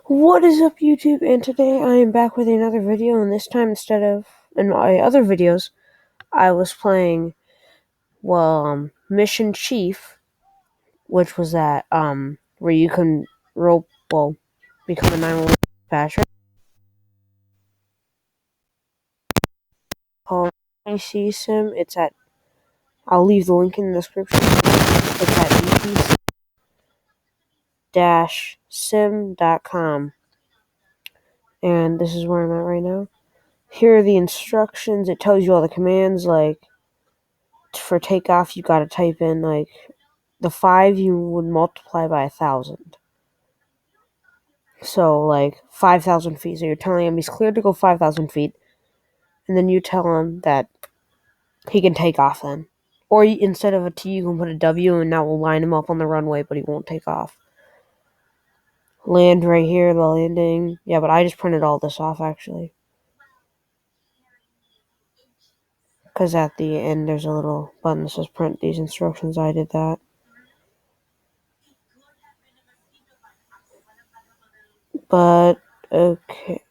What is up, YouTube? And today I am back with another video, and this time instead of in my other videos, I was playing, Mission Chief, which was that, where you can become a 911 dispatcher. Called ATC Sim. I'll leave the link in the description. It's at atc-sim.com. And this is where I'm at right now. Here are the instructions. It tells you all the commands, like, for takeoff, you gotta type in, like, the 5 you would multiply by 1,000. So, like, 5,000 feet. So you're telling him he's cleared to go 5,000 feet, and then you tell him that he can take off then. Or instead of a T, you can put a W, and that will line him up on the runway, but he won't take off. Land right here, the landing. Yeah, but I just printed all this off, actually. Because at the end, there's a little button that says print these instructions. I did that. But, okay.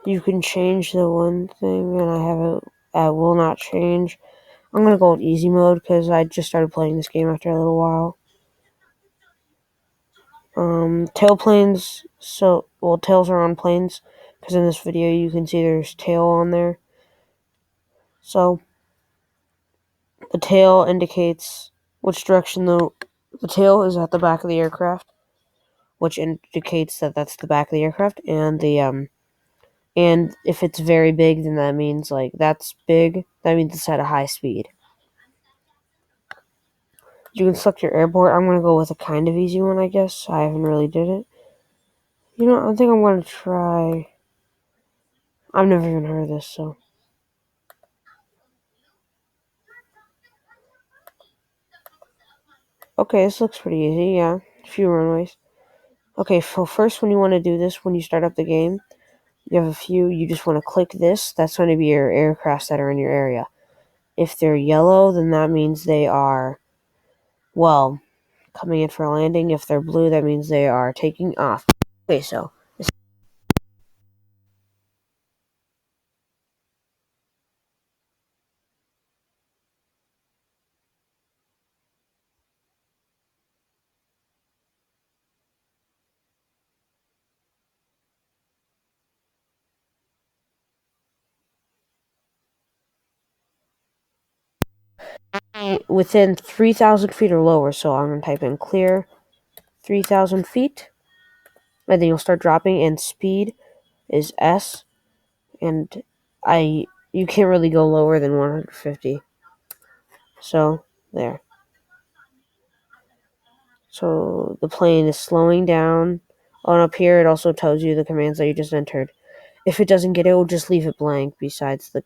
You can change the one thing, and I have it at will not change. I'm gonna go in easy mode because I just started playing this game after a little while. Tailplanes. Tails are on planes, because in this video you can see there's tail on there. So the tail indicates which direction the tail is at the back of the aircraft, which indicates that that's the back of the aircraft, and and if it's very big, then that means, like, that's big. That means it's at a high speed. You can select your airport. I'm going to go with a kind of easy one, I guess. I haven't really did it. You know, I think I'm going to try... I've never even heard of this, so... Okay, this looks pretty easy, yeah. A few runways. Okay, so first when you want to do this, when you start up the game, you have a few, you just want to click this. That's going to be your aircrafts that are in your area. If they're yellow, then that means they are, coming in for a landing. If they're blue, that means they are taking off. Okay, so... within 3,000 feet or lower, so I'm going to type in clear 3,000 feet, and then you'll start dropping, and speed is S, and you can't really go lower than 150, so there. So the plane is slowing down. On up here, it also tells you the commands that you just entered. If it doesn't get it, we'll just leave it blank besides the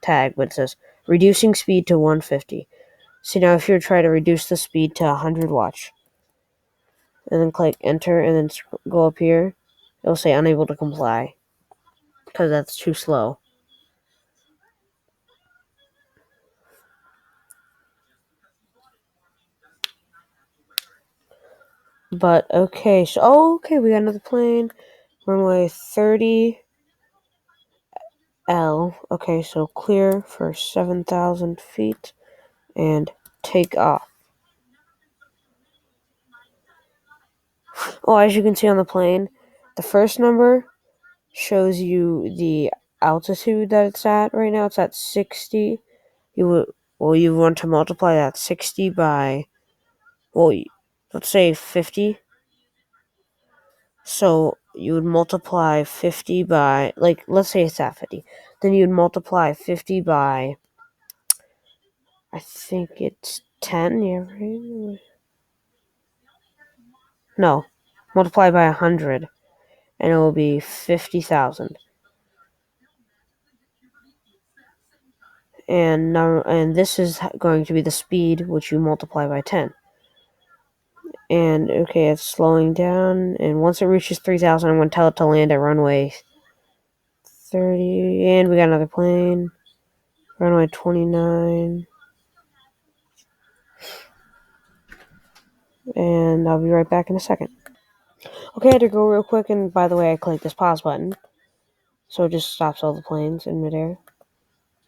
tag, but it says reducing speed to 150. So now if you're trying to reduce the speed to 100, watch. And then click enter, and then go up here. It'll say unable to comply, because that's too slow. But, okay, so, okay, we got another plane. Runway 30L. Okay, so clear for 7,000 feet, and take off. Oh, as you can see on the plane, the first number shows you the altitude that it's at right now. It's at 60. You want to multiply that 60 by, let's say 50. So you would multiply 50 by, like, let's say it's at 50. Then you'd multiply 50 by, I think it's 10. Yeah, right? No, multiply by 100, and it will be 50,000. And this is going to be the speed, which you multiply by 10. And, okay, it's slowing down, and once it reaches 3,000, I'm going to tell it to land at runway 30, and we got another plane, runway 29, and I'll be right back in a second. Okay, I had to go real quick, and by the way, I clicked this pause button. So it just stops all the planes in midair.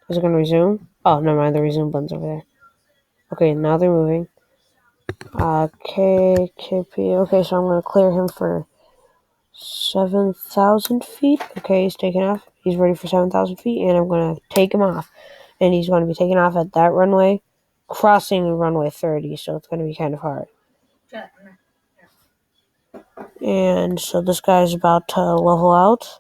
Is it going to resume? Oh, never mind, the resume button's over there. Okay, now they're moving. KP. Okay, so I'm going to clear him for 7,000 feet. Okay, he's taking off. He's ready for 7,000 feet, and I'm going to take him off. And he's going to be taking off at that runway, crossing runway 30, so it's going to be kind of hard. And so this guy's about to level out.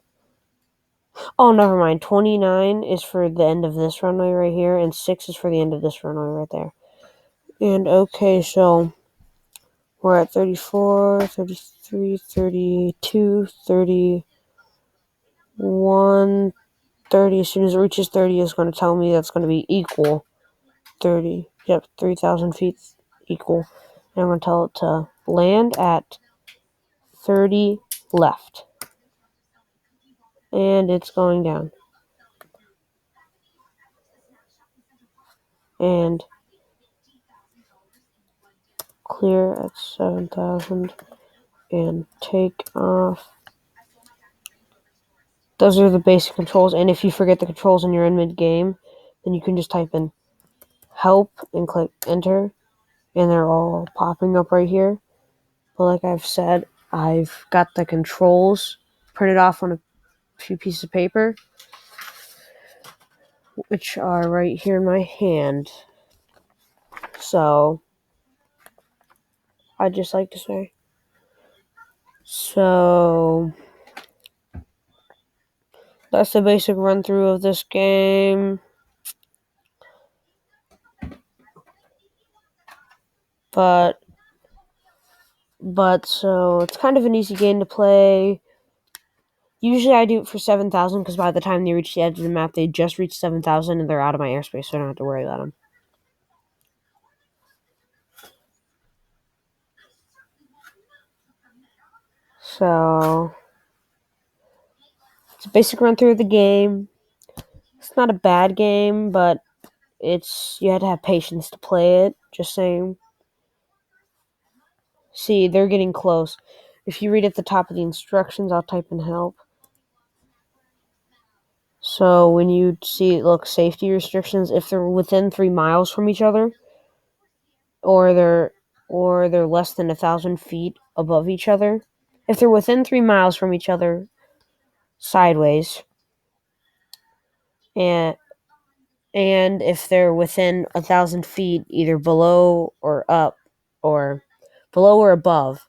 Oh, never mind. 29 is for the end of this runway right here, and 6 is for the end of this runway right there. And okay, so we're at 34, 33, 32, 31, 30. As soon as it reaches 30, it's going to tell me that's going to be equal 30. Yep, 3,000 feet equal. And I'm going to tell it to land at 30 left. And it's going down. And clear at 7,000 and take off. Those are the basic controls, and if you forget the controls and you're in mid-game, then you can just type in help and click enter, and they're all popping up right here. But like I've said, I've got the controls printed off on a few pieces of paper, which are right here in my hand. So, I'd just like to say. So, that's the basic run-through of this game. But so it's kind of an easy game to play. Usually I do it for 7,000 because by the time they reach the edge of the map, they just reach 7,000 and they're out of my airspace, so I don't have to worry about them. So, it's a basic run through of the game. It's not a bad game, but you had to have patience to play it, just saying. See, they're getting close. If you read at the top of the instructions, I'll type in help. So when you see, look, safety restrictions, if they're within 3 miles from each other, or they're less than 1,000 feet above each other, if they're within 3 miles from each other sideways, and if they're within 1,000 feet either below or up, or below or above,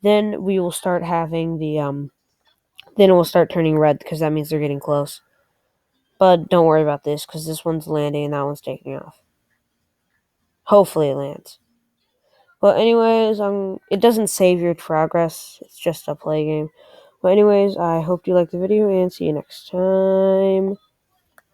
then we will start having then it will start turning red because that means they're getting close. But don't worry about this because this one's landing and that one's taking off. Hopefully it lands. But anyways, it doesn't save your progress. It's just a play game. But anyways, I hope you liked the video and see you next time.